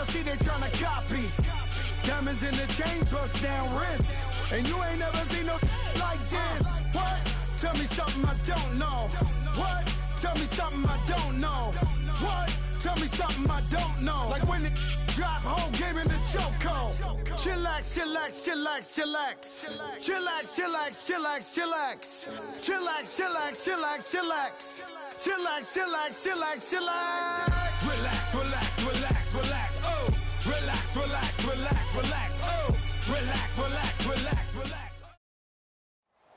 see they tryna copy. Diamonds in the chains, bust down wrists. And you ain't never seen no like this. What? Tell me something I don't know. What? Tell me something I don't know. What? Tell me something I don't know. Like when it drop, whole game in the chokehold. Chillax, chillax, chillax, chillax. Chillax, chillax, chillax, chillax. Chillax, chillax, chillax, chillax. Chillax, chillax, chillax, chillax. Relax, relax, relax, relax. Oh, relax, relax, relax, relax. Oh, relax, relax, relax, relax.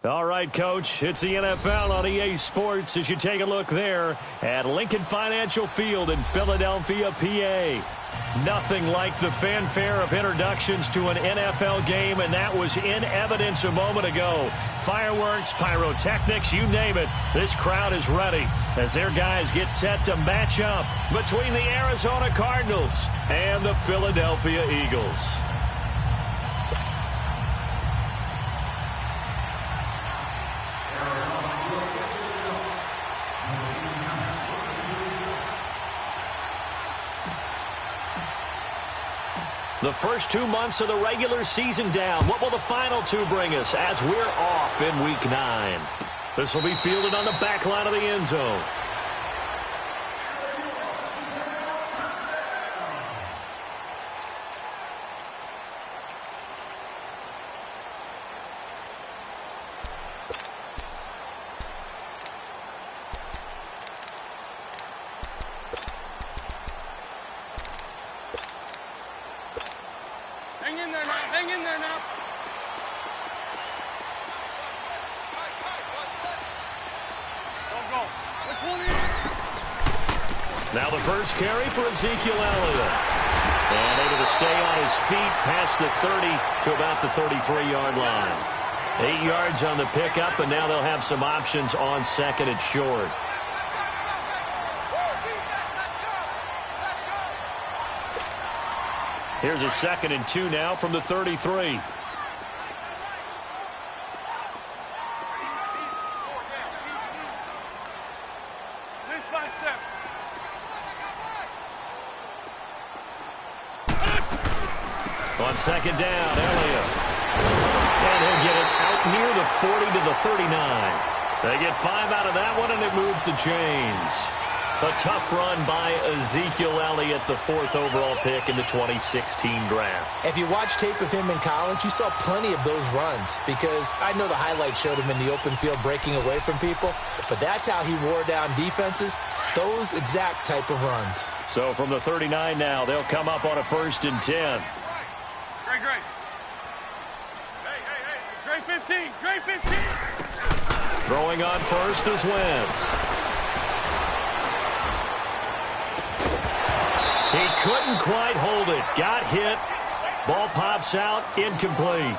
All right, Coach, it's the NFL on EA Sports as you take a look there at Lincoln Financial Field in Philadelphia, PA. Nothing like the fanfare of introductions to an NFL game, and that was in evidence a moment ago. Fireworks, pyrotechnics, you name it. This crowd is ready as their guys get set to match up between the Arizona Cardinals and the Philadelphia Eagles. The first 2 months of the regular season down. What will the final two bring us as we're off in Week 9? This will be fielded on the back line of the end zone. Hang in there now. Hang in there now. Go, go. Now the first carry for Ezekiel Elliott. And able to stay on his feet past the 30 to about the 33-yard line. 8 yards on the pickup, and now they'll have some options on second and short. Here's a 2nd and 2 now from the 33. On second down, Elliott. And he'll get it out near the 40 to the 39. They get 5 out of that one, and it moves the chains. A tough run by Ezekiel Elliott, the 4th overall pick in the 2016 draft. If you watch tape of him in college, you saw plenty of those runs because I know the highlights showed him in the open field breaking away from people, but that's how he wore down defenses, those exact type of runs. So from the 39 now, they'll come up on a 1st and 10. Great. Great 15. Great 15. Throwing on first is Wentz. He couldn't quite hold it. Got hit. Ball pops out. Incomplete.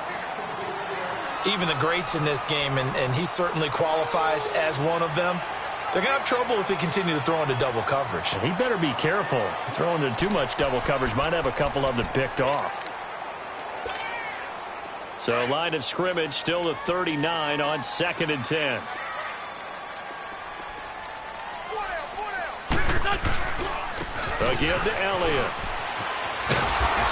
Even the greats in this game, and he certainly qualifies as one of them, they're going to have trouble if they continue to throw into double coverage. He better be careful. Throwing into too much double coverage might have a couple of them picked off. So line of scrimmage still the 39 on 2nd and 10. Again to Elliott.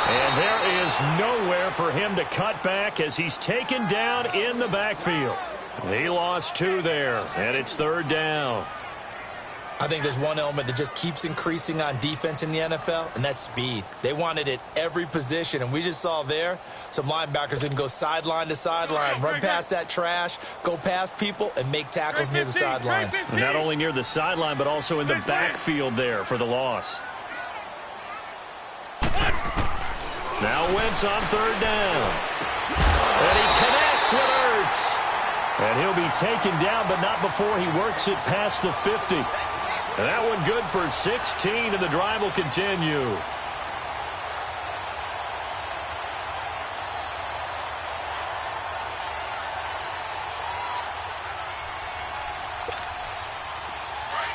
And there is nowhere for him to cut back as he's taken down in the backfield. He lost 2 there, and it's 3rd down. I think there's one element that just keeps increasing on defense in the NFL, and that's speed. They want it at every position, and we just saw there some linebackers that can go sideline to sideline, run past that trash, go past people, and make tackles near the sidelines. Not only near the sideline, but also in the backfield there for the loss. Now Wentz on 3rd down. And he connects with Ertz. And he'll be taken down, but not before he works it past the 50. And that one good for 16, and the drive will continue.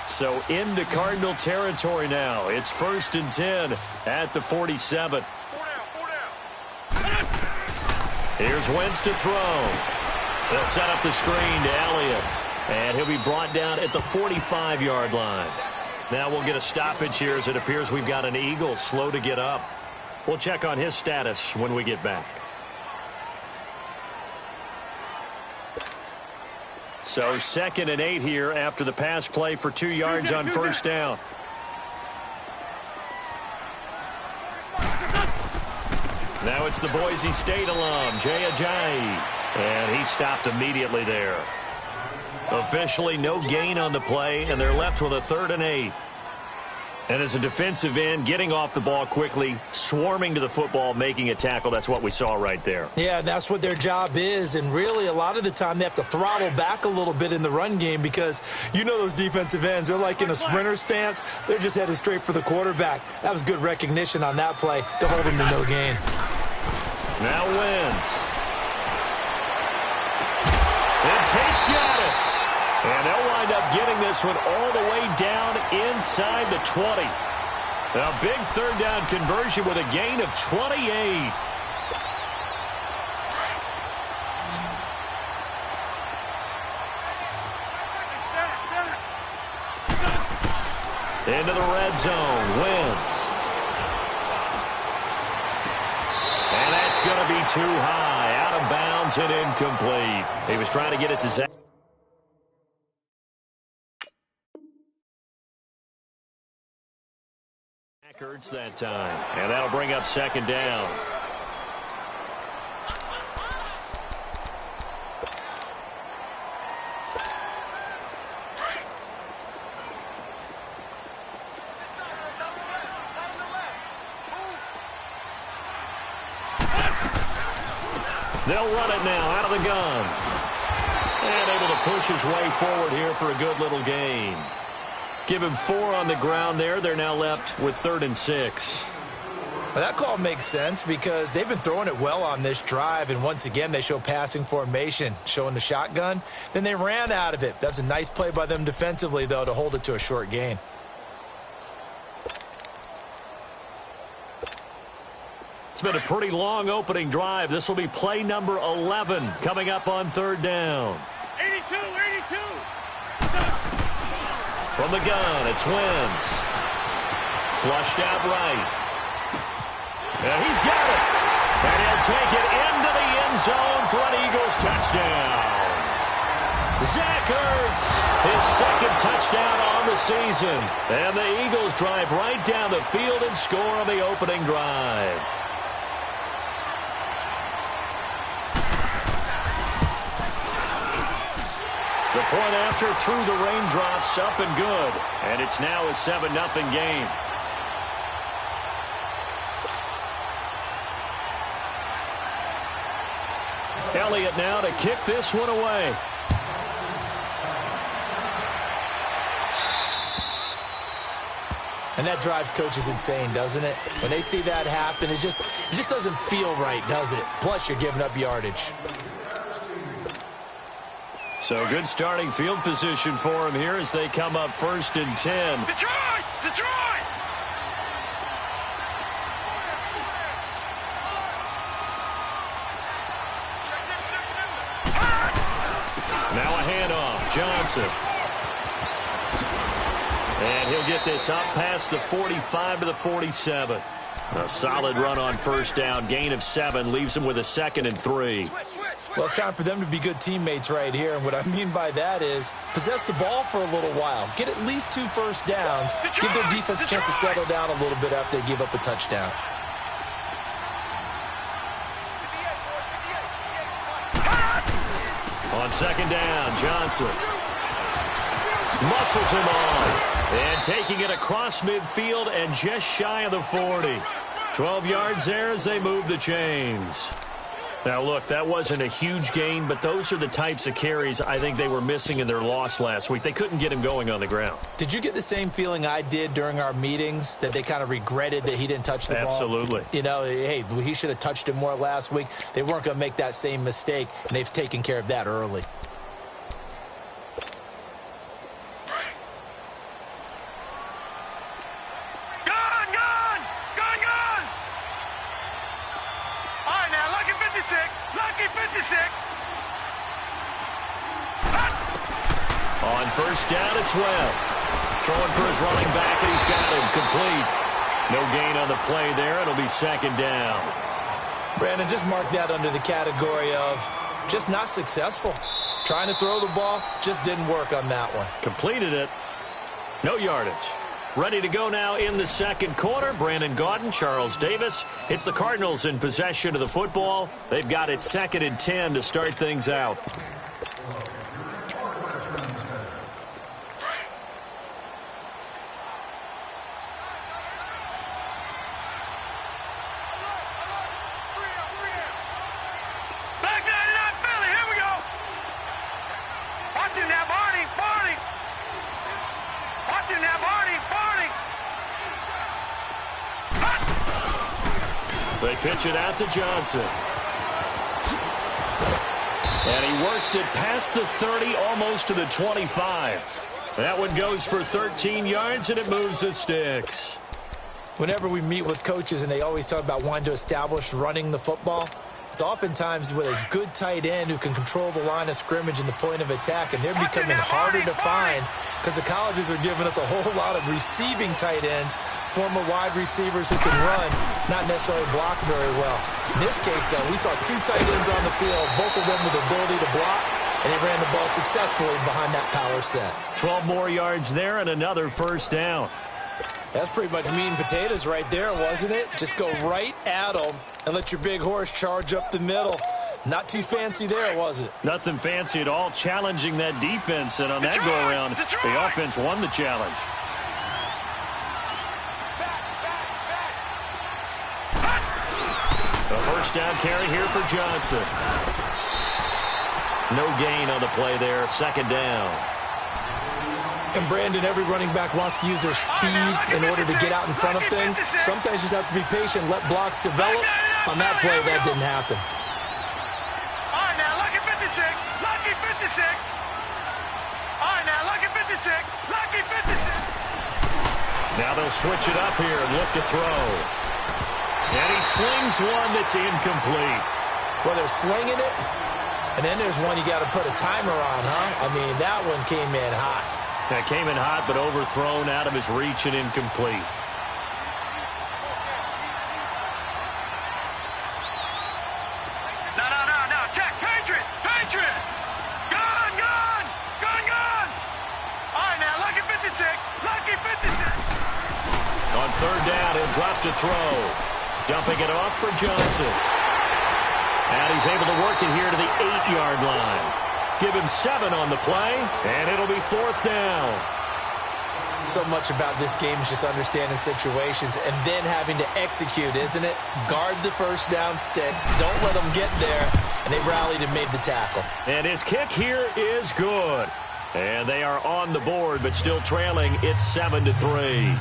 So into Cardinal territory now. It's 1st and 10 at the 47. Here's Wentz to throw. They'll set up the screen to Elliott. And he'll be brought down at the 45-yard line. Now we'll get a stoppage here as it appears we've got an Eagle slow to get up. We'll check on his status when we get back. So 2nd and 8 here after the pass play for 2 yards on first down. Now it's the Boise State alum, Jay Ajayi. And he stopped immediately there. Officially no gain on the play, and they're left with a 3rd and 8. And as a defensive end, getting off the ball quickly, swarming to the football, making a tackle, that's what we saw right there. Yeah, that's what their job is. And really, a lot of the time, they have to throttle back a little bit in the run game because you know those defensive ends, they're like in a sprinter stance. They're just headed straight for the quarterback. That was good recognition on that play to hold him to no gain. Now Wentz. And Tate's got it. And they'll wind up getting this one all the way down inside the 20. A big 3rd down conversion with a gain of 28. Into the red zone, Wentz. And that's going to be too high, out of bounds and incomplete. He was trying to get it to Zach. Hurts that time, and that'll bring up 2nd down. They'll run it now out of the gun. And able to push his way forward here for a good little gain. Give him 4 on the ground there. They're now left with 3rd and 6. But that call makes sense because they've been throwing it well on this drive, and once again they show passing formation, showing the shotgun. Then they ran out of it. That's a nice play by them defensively, though, to hold it to a short gain. It's been a pretty long opening drive. This will be play number 11 coming up on 3rd down. 82. From the gun, it's Wentz. Flushed out right. And he's got it. And he'll take it into the end zone for an Eagles touchdown. Zach Ertz, his 2nd touchdown on the season. And the Eagles drive right down the field and score on the opening drive. The point after through the raindrops, up and good. And it's now a 7-0 game. Elliott now to kick this one away. And that drives coaches insane, doesn't it? When they see that happen, it just doesn't feel right, does it? Plus, you're giving up yardage. So good starting field position for him here as they come up 1st and 10. Detroit! Now a handoff, Johnson. And he'll get this up past the 45 to the 47. A solid run on 1st down, gain of 7, leaves him with a 2nd and 3. Well, it's time for them to be good teammates right here. And what I mean by that is possess the ball for a little while. Get at least 2 first downs. Give their defense a chance to settle down a little bit after they give up a touchdown. On 2nd down, Johnson muscles him on. And taking it across midfield and just shy of the 40. 12 yards there as they move the chains. Now, look, that wasn't a huge gain, but those are the types of carries I think they were missing in their loss last week. They couldn't get him going on the ground. Did you get the same feeling I did during our meetings, that they kind of regretted that he didn't touch the ball? Absolutely. You know, hey, he should have touched it more last week. They weren't going to make that same mistake, and they've taken care of that early. On 1st down, it's Webb. Throwing for his running back, and he's got him complete. No gain on the play there. It'll be second down. Brandon, just mark that under the category of just not successful. Trying to throw the ball, just didn't work on that one. Completed it. No yardage. Ready to go now in the second quarter. Brandon Gaudin, Charles Davis. It's the Cardinals in possession of the football. They've got it 2nd and 10 to start things out. They pitch it out to Johnson. And he works it past the 30, almost to the 25. That one goes for 13 yards, and it moves the sticks. Whenever we meet with coaches and they always talk about wanting to establish running the football, it's oftentimes with a good tight end who can control the line of scrimmage and the point of attack, and they're becoming harder to find because the colleges are giving us a whole lot of receiving tight ends, former wide receivers who can run, not necessarily block very well. In this case, though, we saw 2 tight ends on the field, both of them with the ability to block, and they ran the ball successfully behind that power set. 12 more yards there and another first down. That's pretty much meat and potatoes right there, wasn't it? Just go right at them and let your big horse charge up the middle. Not too fancy there, was it? Nothing fancy at all, challenging that defense, and on that go-around, the offense won the challenge. A first down carry here for Johnson. No gain on the play there, second down. And Brandon, every running back wants to use their speed in order to get out in front of things. Sometimes you just have to be patient, let blocks develop. On that play, that didn't happen. All right, now, lucky 56. Lucky 56. All right, now, lucky 56. Lucky 56. Now they'll switch it up here and look to throw. And he slings one that's incomplete. Well, they're slinging it, and then there's one you got to put a timer on, huh? I mean, that one came in hot. That came in hot, but overthrown, out of his reach and incomplete. No. Check. Patriot. Gone. All right, now, lucky 56. Lucky 56. On third down, he'll drop to throw. Dumping it off for Johnson. And he's able to work it here to the 8-yard line. Give him 7 on the play, and it'll be fourth down. So much about this game is just understanding situations and then having to execute, isn't it? Guard the first down sticks. Don't let them get there. And they rallied and made the tackle. And his kick here is good. And they are on the board, but still trailing. It's 7-3.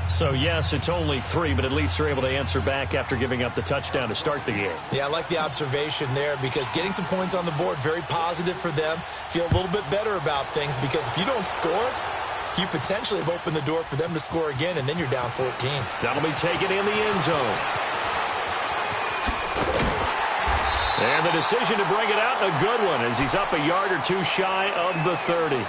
So, yes, it's only 3, but at least they're able to answer back after giving up the touchdown to start the game. Yeah, I like the observation there because getting some points on the board, very positive for them. Feel a little bit better about things because if you don't score, you potentially have opened the door for them to score again, and then you're down 14. That'll be taken in the end zone. And the decision to bring it out, a good one, as he's up a yard or 2 shy of the 30.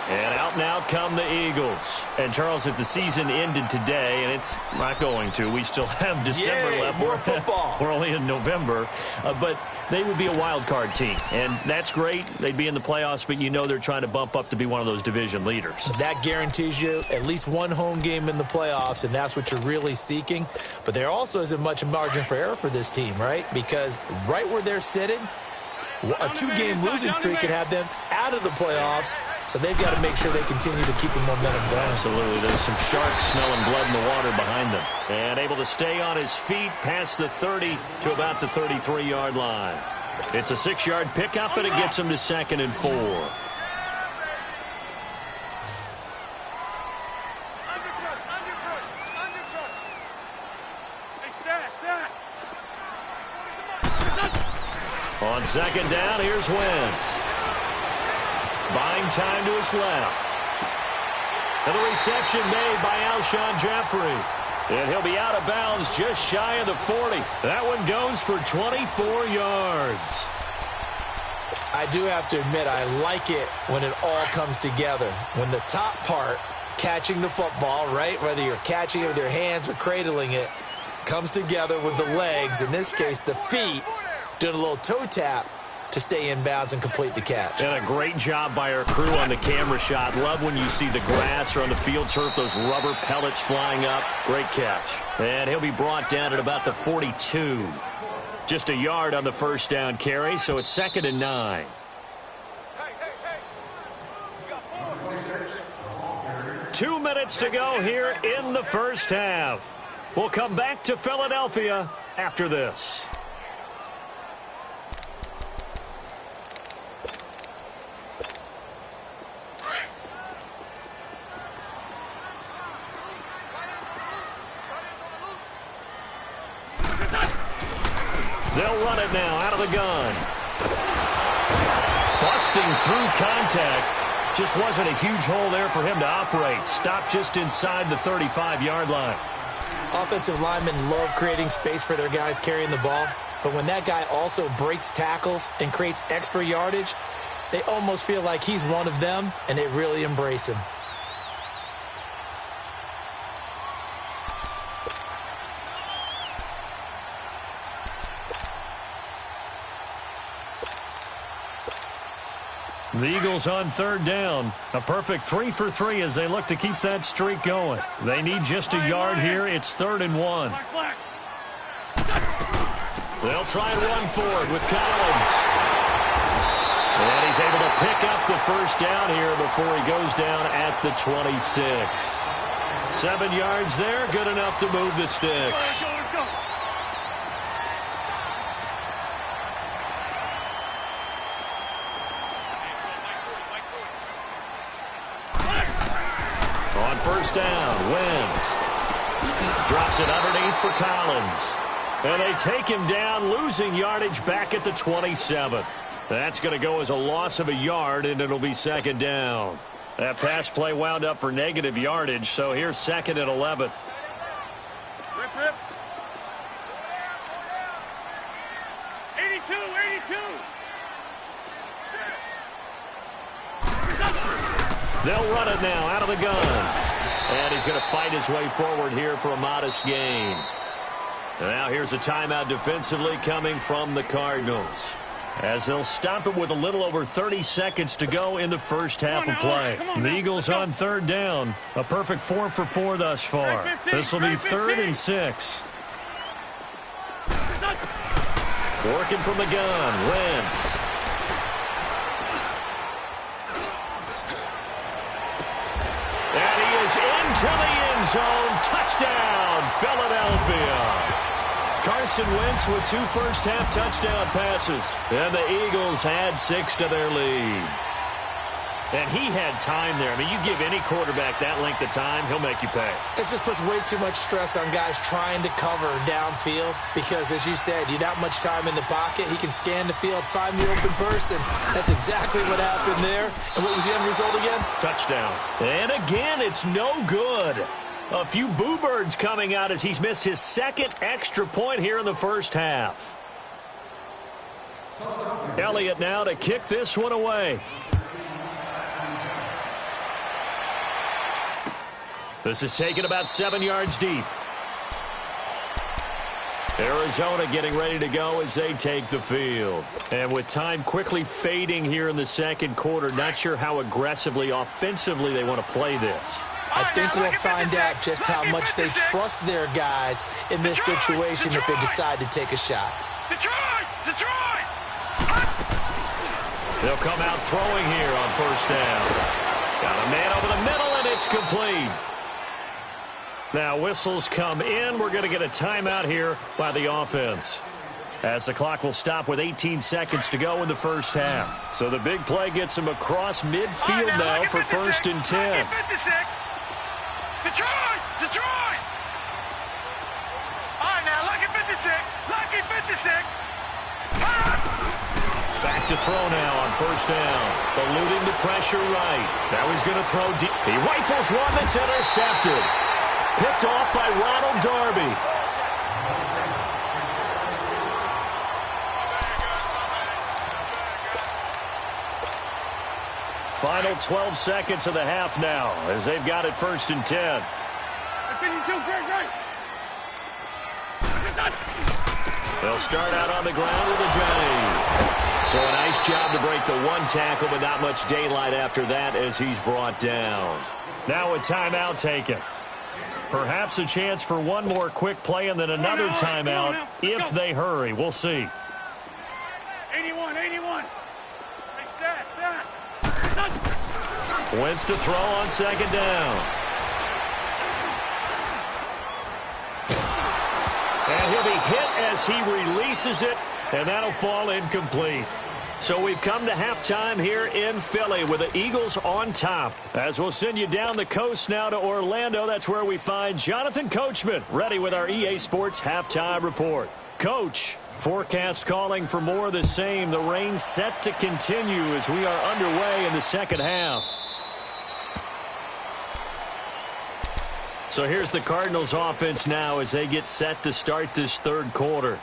And out now come the Eagles. And, Charles, if the season ended today, and it's not going to, we still have December left. More football. We're only in November. But they would be a wild card team. And that's great. They'd be in the playoffs, but you know they're trying to bump up to be one of those division leaders. That guarantees you at least one home game in the playoffs, and that's what you're really seeking. But there also isn't much margin for error for this team, right? Because right where they're sitting, a 2-game losing streak could have them out of the playoffs. So they've got to make sure they continue to keep the momentum going. Absolutely. There's some sharks smelling blood in the water behind them. And able to stay on his feet past the 30 to about the 33-yard line. It's a 6-yard pickup, and it gets him to 2nd and 4. On second down, here's Wentz. Buying time to his left. And the reception made by Alshon Jeffrey. And he'll be out of bounds just shy of the 40. That one goes for 24 yards. I do have to admit, I like it when it all comes together. When the top part catching the football, right? Whether you're catching it with your hands or cradling it, comes together with the legs, in this case the feet, doing a little toe tap to stay in bounds and complete the catch. And a great job by our crew on the camera shot. Love when you see the grass or on the field turf, those rubber pellets flying up. Great catch. And he'll be brought down at about the 42. Just a yard on the first down carry, so it's 2nd and 9. Hey. You got 4. 2 minutes to go here in the first half. We'll come back to Philadelphia after this. They'll run it now out of the gun. Busting through contact. Just wasn't a huge hole there for him to operate. Stopped just inside the 35-yard line. Offensive linemen love creating space for their guys carrying the ball, but when that guy also breaks tackles and creates extra yardage, they almost feel like he's one of them, and they really embrace him. The Eagles on 3rd down. A perfect 3 for 3 as they look to keep that streak going. They need just a yard here. It's 3rd and 1. They'll try and run forward with Collins. And he's able to pick up the first down here before he goes down at the 26. 7 yards there, good enough to move the sticks. On first down, Wentz drops it underneath for Collins. And they take him down, losing yardage back at the 27. That's going to go as a loss of a yard, and it'll be 2nd down. That pass play wound up for negative yardage, so here's 2nd and 11. Rip. 82. They'll run it now out of the gun. And he's going to fight his way forward here for a modest gain. And now here's a timeout defensively coming from the Cardinals, as they'll stop it with a little over 30 seconds to go in the first half of play. The Eagles on 3rd down. A perfect 4 for 4 thus far. This will be 3rd and 6. Working from the gun, Wentz. And he is into the end zone. Touchdown, Philadelphia. Carson Wentz with 2 first-half touchdown passes. And the Eagles had 6 to their lead. And he had time there. I mean, you give any quarterback that length of time, he'll make you pay. It just puts way too much stress on guys trying to cover downfield because, as you said, you that much time in the pocket, he can scan the field, find the open person. That's exactly what happened there. And what was the end result again? Touchdown. And again, it's no good. A few boo birds coming out as he's missed his 2nd extra point here in the first half. Elliott now to kick this one away. This is taken about 7 yards deep. Arizona getting ready to go as they take the field. And with time quickly fading here in the 2nd quarter, not sure how aggressively, offensively they want to play this. I think we'll find out just how much they trust their guys in this situation if they decide to take a shot. Detroit! They'll come out throwing here on first down. Got a man over the middle, and it's complete. Now whistles come in. We're going to get a timeout here by the offense, as the clock will stop with 18 seconds to go in the first half. So the big play gets him across midfield now for 1st and 10. Detroit! All right, now, lucky 56. Back to throw now on first down. Eluding the pressure right. Now he's going to throw deep. He rifles one that's intercepted. Picked off by Ronald Darby. Final 12 seconds of the half now as they've got it 1st and 10. They'll start out on the ground with a Johnny. So a nice job to break the one tackle, but not much daylight after that as he's brought down. Now a timeout taken. Perhaps a chance for one more quick play and then another timeout if they hurry. We'll see. 81. Wentz to throw on 2nd down. And he'll be hit as he releases it, and that'll fall incomplete. So we've come to halftime here in Philly with the Eagles on top. As we'll send you down the coast now to Orlando, that's where we find Jonathan Coachman ready with our EA Sports Halftime Report. Coach, forecast calling for more of the same. The rain set to continue as we are underway in the second half. So here's the Cardinals offense now as they get set to start this 3rd quarter.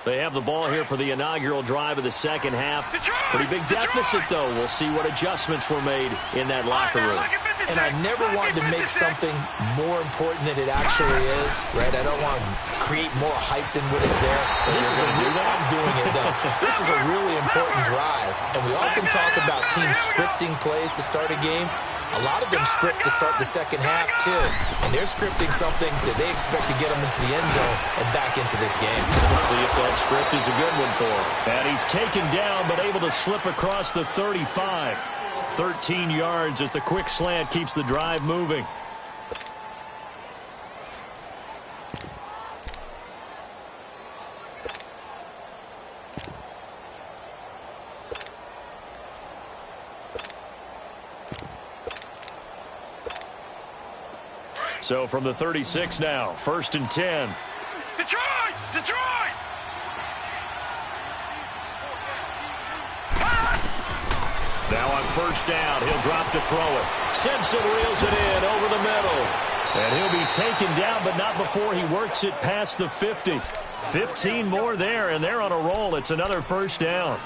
They have the ball here for the inaugural drive of the second half. Pretty big deficit, though. We'll see what adjustments were made in that locker room. And I never wanted to make something more important than it actually is, right? I don't want to create more hype than what is there. But this is I'm doing it, though. This is a really important drive. And we often talk about teams scripting plays to start a game. A lot of them script to start the second half, too. And they're scripting something that they expect to get them into the end zone and back into this game. We'll see if that script is a good one for him. And he's taken down but able to slip across the 35. 13 yards as the quick slant keeps the drive moving. So from the 36 now, 1st and 10. Detroit! Now on 1st down, he'll drop to throw it. Simpson reels it in over the middle. And he'll be taken down, but not before he works it past the 50. 15 more there, and they're on a roll. It's another 1st down.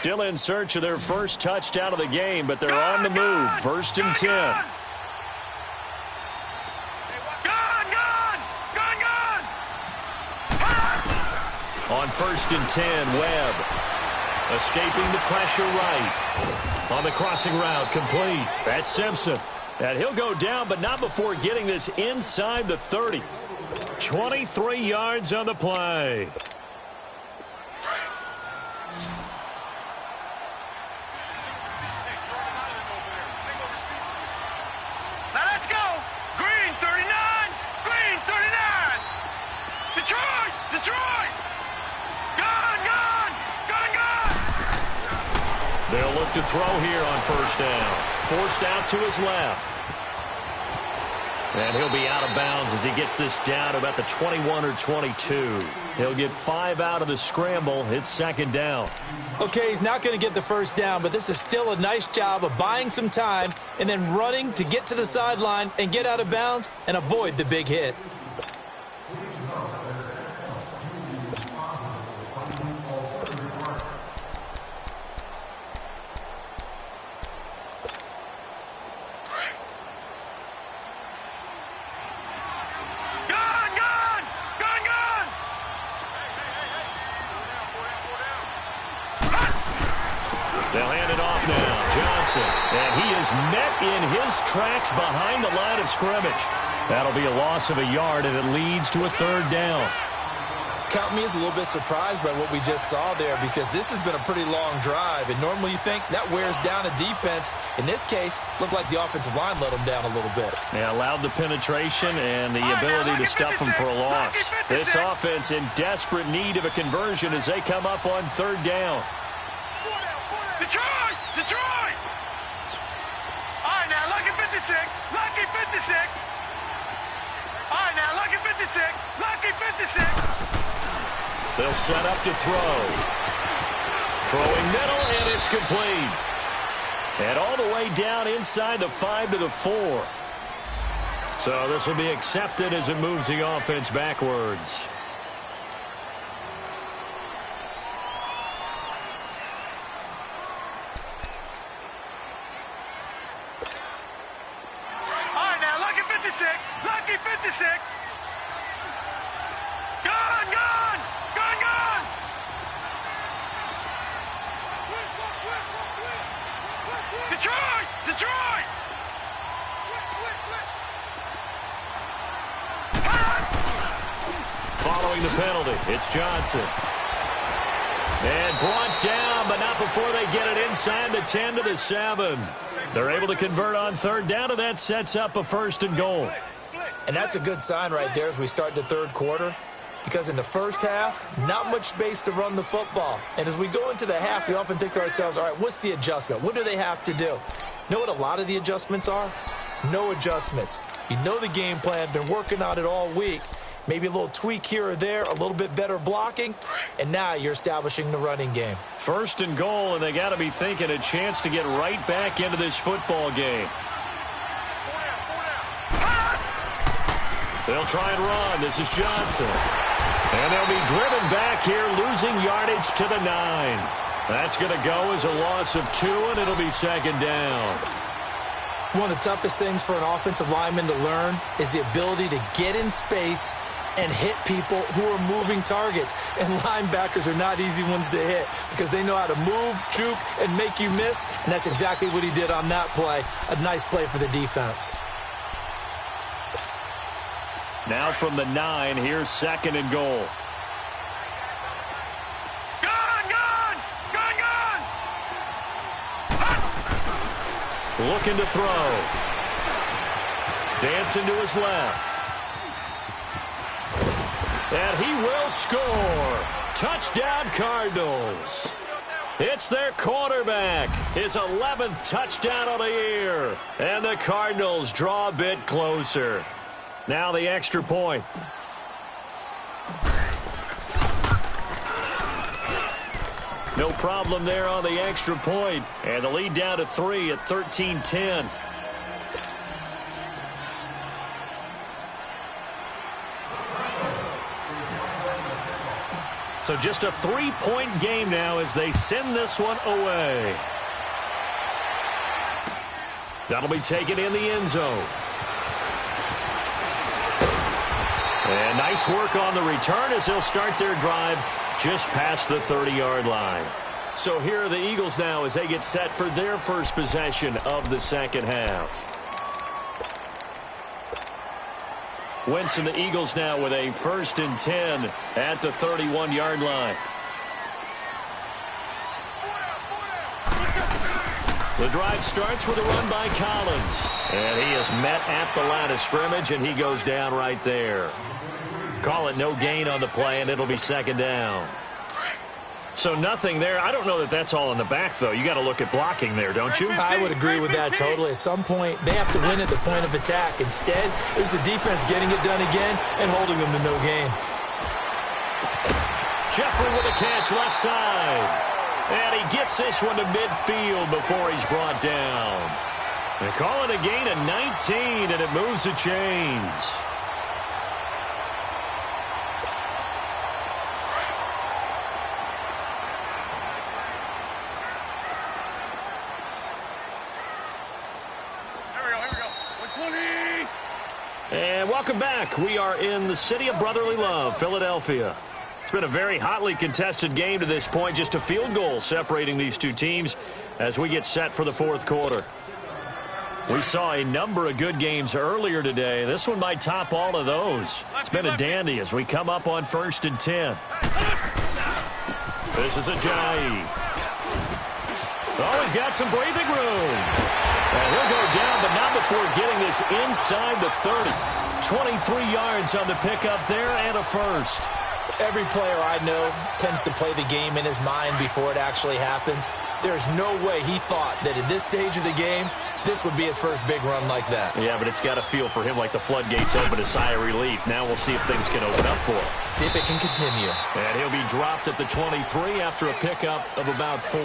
Still in search of their first touchdown of the game, but they're on the move. 1st and 10. On 1st and 10, Webb. Escaping the pressure right. On the crossing route, complete. That's Simpson. And he'll go down, but not before getting this inside the 30. 23 yards on the play. They'll look to throw here on 1st down. Forced out to his left. And he'll be out of bounds as he gets this down to about the 21 or 22. He'll get 5 out of the scramble. It's 2nd down. Okay, he's not going to get the 1st down, but this is still a nice job of buying some time and then running to get to the sideline and get out of bounds and avoid the big hit. They'll hand it off now. Johnson. And he is met in his tracks behind the line of scrimmage. That'll be a loss of a yard, and it leads to a 3rd down. Count me as a little bit surprised by what we just saw there, because this has been a pretty long drive, and normally you think that wears down a defense. In this case, looked like the offensive line let them down a little bit. They allowed the penetration and the ability to stuff them for a loss. This offense in desperate need of a conversion as they come up on 3rd down. Detroit! Detroit! All right, now, lucky 56. Lucky 56. All right, now, lucky 56. Lucky 56. They'll set up to throw. Throwing middle, and it's complete. And all the way down inside the 5 to the 4. So this will be accepted as it moves the offense backwards. All right, now, lucky 56. Lucky 56. Gone, gone. Gone, gone. Detroit! Detroit! Following the penalty, it's Johnson. And brought down, but not before they get it inside the 10 to the 7. They're able to convert on third down, and that sets up a 1st and goal. And that's a good sign right there as we start the third quarter. Because in the first half, not much space to run the football. And as we go into the half, we often think to ourselves, all right, what's the adjustment? What do they have to do? You know what a lot of the adjustments are? No adjustments. You know the game plan, been working on it all week. Maybe a little tweak here or there, a little bit better blocking, and now you're establishing the running game. 1st and goal, and they got to be thinking a chance to get right back into this football game. They'll try and run. This is Johnson. And they'll be driven back here, losing yardage to the 9. That's going to go as a loss of 2, and it'll be 2nd down. One of the toughest things for an offensive lineman to learn is the ability to get in space and hit people who are moving targets. And linebackers are not easy ones to hit because they know how to move, juke, and make you miss. And that's exactly what he did on that play. A nice play for the defense. Now from the 9, here's 2nd and goal. Gone, gone. Gone, gone. Looking to throw. Dancing to his left. And he will score. Touchdown, Cardinals. It's their quarterback. His 11th touchdown of the year. And the Cardinals draw a bit closer. Now the extra point. No problem there on the extra point. And the lead down to 3 at 13-10. So just a 3-point game now as they send this one away. That'll be taken in the end zone. And nice work on the return as they'll start their drive just past the 30-yard line. So here are the Eagles now as they get set for their first possession of the second half. Wentz and the Eagles now with a 1st and 10 at the 31-yard line. The drive starts with a run by Collins. And he is met at the line of scrimmage, and he goes down right there. Call it no gain on the play, and it'll be 2nd down. So nothing there. I don't know that that's all in the back, though. You got to look at blocking there, don't you? I would agree with that totally. At some point, they have to win at the point of attack. Instead, it was the defense getting it done again and holding them to no gain. Jeffrey with a catch left side. And he gets this one to midfield before he's brought down. They call it a gain of 19, and it moves the chains. And welcome back. We are in the city of brotherly love, Philadelphia. It's been a very hotly contested game to this point. Just a field goal separating these two teams as we get set for the fourth quarter. We saw a number of good games earlier today. This one might top all of those. It's been a dandy as we come up on 1st and 10. This is Ajayi. Oh, he's got some breathing room. And he'll go down, but not before getting this inside the 30. 23 yards on the pickup there and a first. Every player I know tends to play the game in his mind before it actually happens. There's no way he thought that at this stage of the game, this would be his first big run like that. Yeah, but it's got to feel for him like the floodgates open, a sigh of relief. Now we'll see if things can open up for him. See if it can continue. And he'll be dropped at the 23 after a pickup of about 4.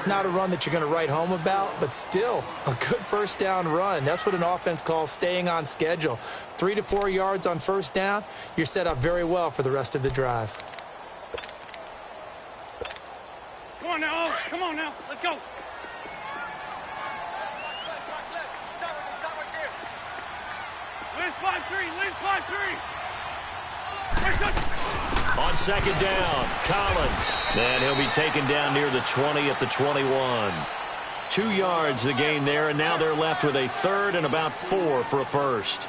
Not a run that you're going to write home about, but still a good first down run. That's what an offense calls staying on schedule. 3 to 4 yards on first down, you're set up very well for the rest of the drive. Come on now, come on now, let's go. Lose 5-3, lose 5-3. On second down, Collins. And he'll be taken down near the 20 at the 21. 2 yards the gain there, and now they're left with a third and about 4 for a first.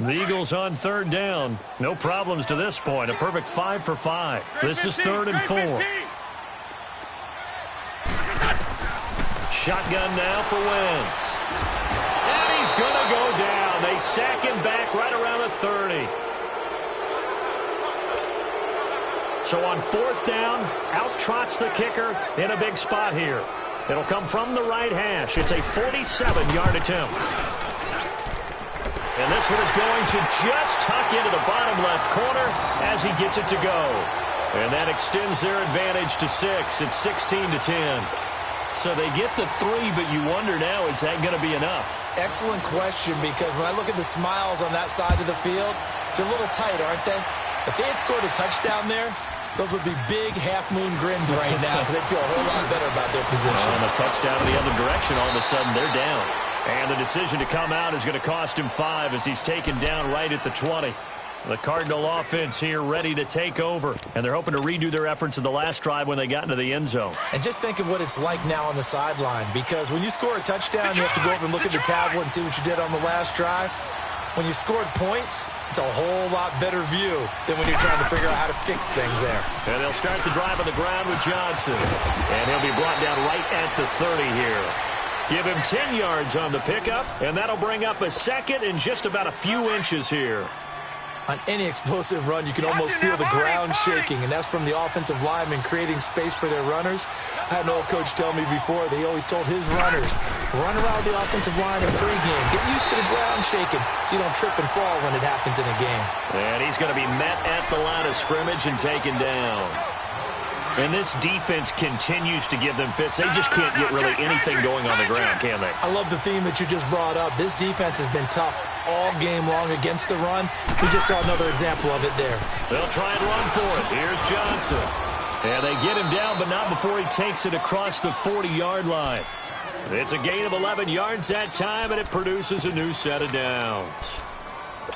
The Eagles on third down. No problems to this point. A perfect 5 for 5. This is 3rd and 4. Shotgun now for Wentz. And he's going to go down. They sack him back right around the 30. So on 4th down, out trots the kicker in a big spot here. It'll come from the right hash. It's a 47-yard attempt. And this one is going to just tuck into the bottom left corner as he gets it to go. And that extends their advantage to 6. It's 16-10. So they get the 3, but you wonder now, is that going to be enough? Excellent question, because when I look at the smiles on that side of the field, they're a little tight, aren't they? If they had scored a touchdown there, those would be big half-moon grins right now because they'd feel a whole lot better about their position. On a touchdown in the other direction, all of a sudden they're down. And the decision to come out is going to cost him 5 as he's taken down right at the 20. The Cardinal offense here ready to take over, and they're hoping to redo their efforts in the last drive when they got into the end zone. And just think of what it's like now on the sideline, because when you score a touchdown, you have to go over and look at the tablet and see what you did on the last drive. When you scored points, it's a whole lot better view than when you're trying to figure out how to fix things there. And they'll start the drive on the ground with Johnson. And he'll be brought down right at the 30 here. Give him 10 yards on the pickup, and that'll bring up a second in just about a few inches here. On any explosive run, you can almost feel the ground shaking, and that's from the offensive linemen creating space for their runners. I had an old coach tell me before, they always told his runners, run around the offensive line in pregame. Get used to the ground shaking so you don't trip and fall when it happens in a game. And he's going to be met at the line of scrimmage and taken down. And this defense continues to give them fits. They just can't get really anything going on the ground, can they? I love the theme that you just brought up. This defense has been tough all game long against the run. We just saw another example of it there. They'll try and run for it. Here's Johnson. And they get him down, but not before he takes it across the 40-yard line. It's a gain of 11 yards that time, and it produces a new set of downs.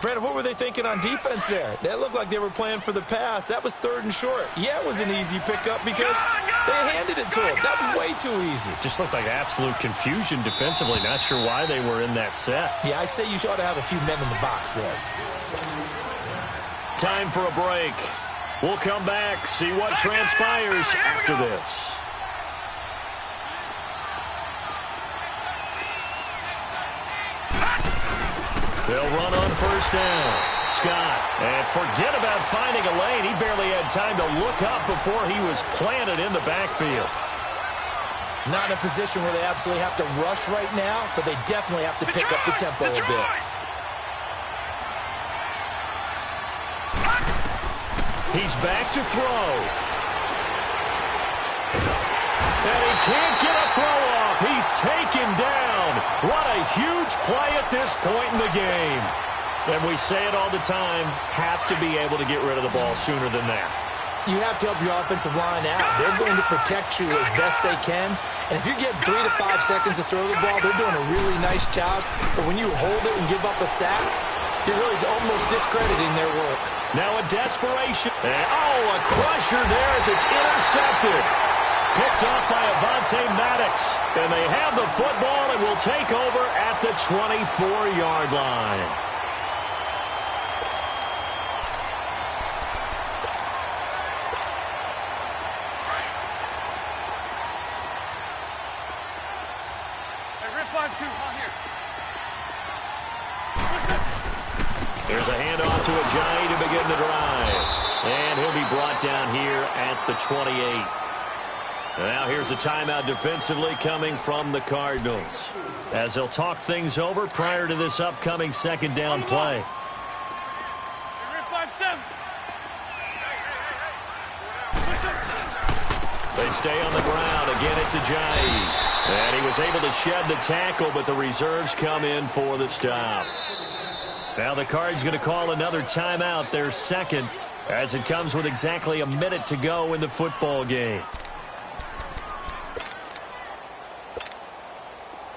Brandon, what were they thinking on defense there? That looked like they were playing for the pass. That was 3rd and short. Yeah, it was an easy pickup because they handed it to him. That was way too easy. Just looked like absolute confusion defensively. Not sure why they were in that set. Yeah, I'd say you ought to have a few men in the box there. Time for a break. We'll come back, see what transpires after this. They'll run on first down. Scott, and forget about finding a lane. He barely had time to look up before he was planted in the backfield. Not in a position where they absolutely have to rush right now, but they definitely have to pick up the tempo a bit. He's back to throw. And he can't get a throw off. He's taken down. What a huge play at this point in the game. And we say it all the time, have to be able to get rid of the ball sooner than that. You have to help your offensive line out. They're going to protect you as best they can. And if you get 3 to 5 seconds to throw the ball, they're doing a really nice job. But when you hold it and give up a sack, you're really almost discrediting their work. Now a desperation. And, a crusher there as it's intercepted. Picked off by Avonte Maddox. And they have the football and will take over at the 24-yard line. There's a handoff to Ajayi to begin the drive. And he'll be brought down here at the 28. Now here's a timeout defensively coming from the Cardinals, as they'll talk things over prior to this upcoming second down play. They stay on the ground. Again, it's Ajayi. And he was able to shed the tackle, but the reserves come in for the stop. Now the Cards going to call another timeout, their second, as it comes with exactly a minute to go in the football game.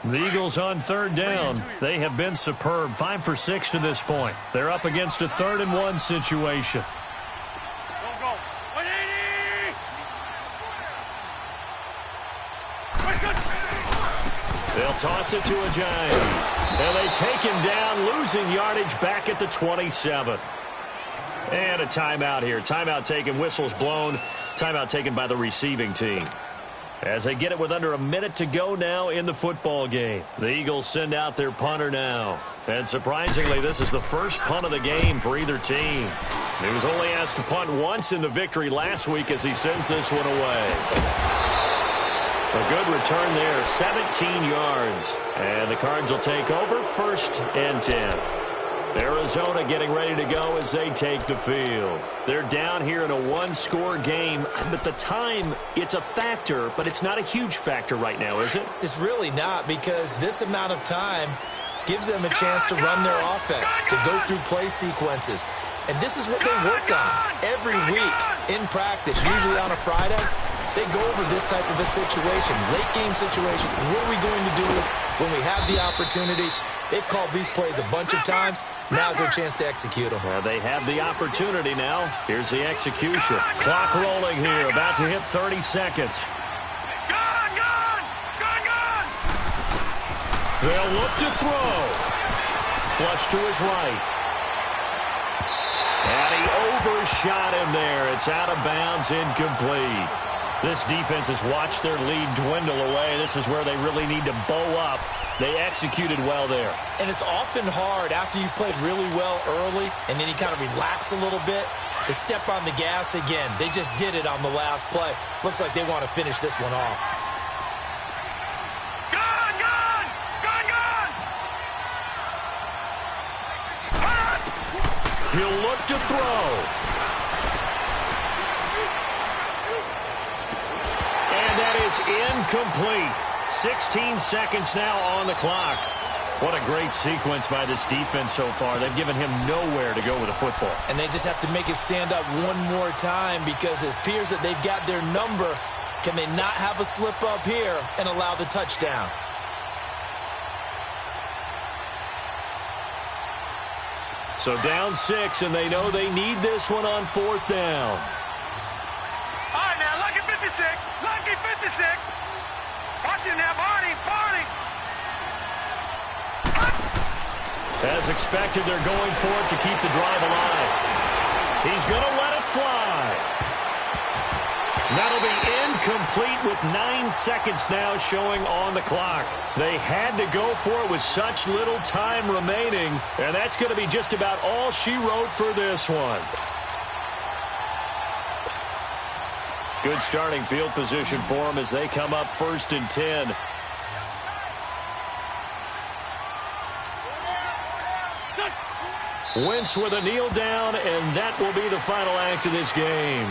The Eagles on third down. They have been superb. 5 for 6 to this point. They're up against a 3rd-and-1 situation. They'll toss it to Ajayi. And they take him down, losing yardage back at the 27. And a timeout here. Timeout taken, whistles blown. Timeout taken by the receiving team. As they get it with under a minute to go now in the football game. The Eagles send out their punter now. And surprisingly, this is the first punt of the game for either team. He was only asked to punt once in the victory last week as he sends this one away. A good return there, 17 yards. And the Cards will take over 1st and 10. Arizona getting ready to go as they take the field. They're down here in a 1-score game. But the time, it's a factor, but it's not a huge factor right now, is it? It's really not, because this amount of time gives them a chance to run their offense, to go through play sequences. And this is what they work on every week in practice, usually on a Friday. They go over this type of a situation, late-game situation. What are we going to do when we have the opportunity? They've called these plays a bunch of times. Now's their chance to execute them. Well, they have the opportunity now. Here's the execution. Clock rolling here, about to hit 30 seconds. They'll look to throw. Flush to his right. And he overshot him there. It's out of bounds, incomplete. This defense has watched their lead dwindle away. This is where they really need to bow up. They executed well there. And it's often hard after you've played really well early and then you kind of relax a little bit to step on the gas again. They just did it on the last play. Looks like they want to finish this one off. He'll look to throw. And that is incomplete. 16 seconds now on the clock. What a great sequence by this defense so far. They've given him nowhere to go with the football. And they just have to make it stand up one more time, because it appears that they've got their number. Can they not have a slip up here and allow the touchdown? So down 6, and they know they need this one on 4th down. All right, now, lucky 56. Lucky 56. Watch it now, Barney. As expected, they're going for it to keep the drive alive. He's going to let it fly. That'll be incomplete with 9 seconds now showing on the clock. They had to go for it with such little time remaining, and that's going to be just about all she wrote for this one. Good starting field position for them as they come up 1st and 10. Wentz with a kneel down, and that will be the final act of this game.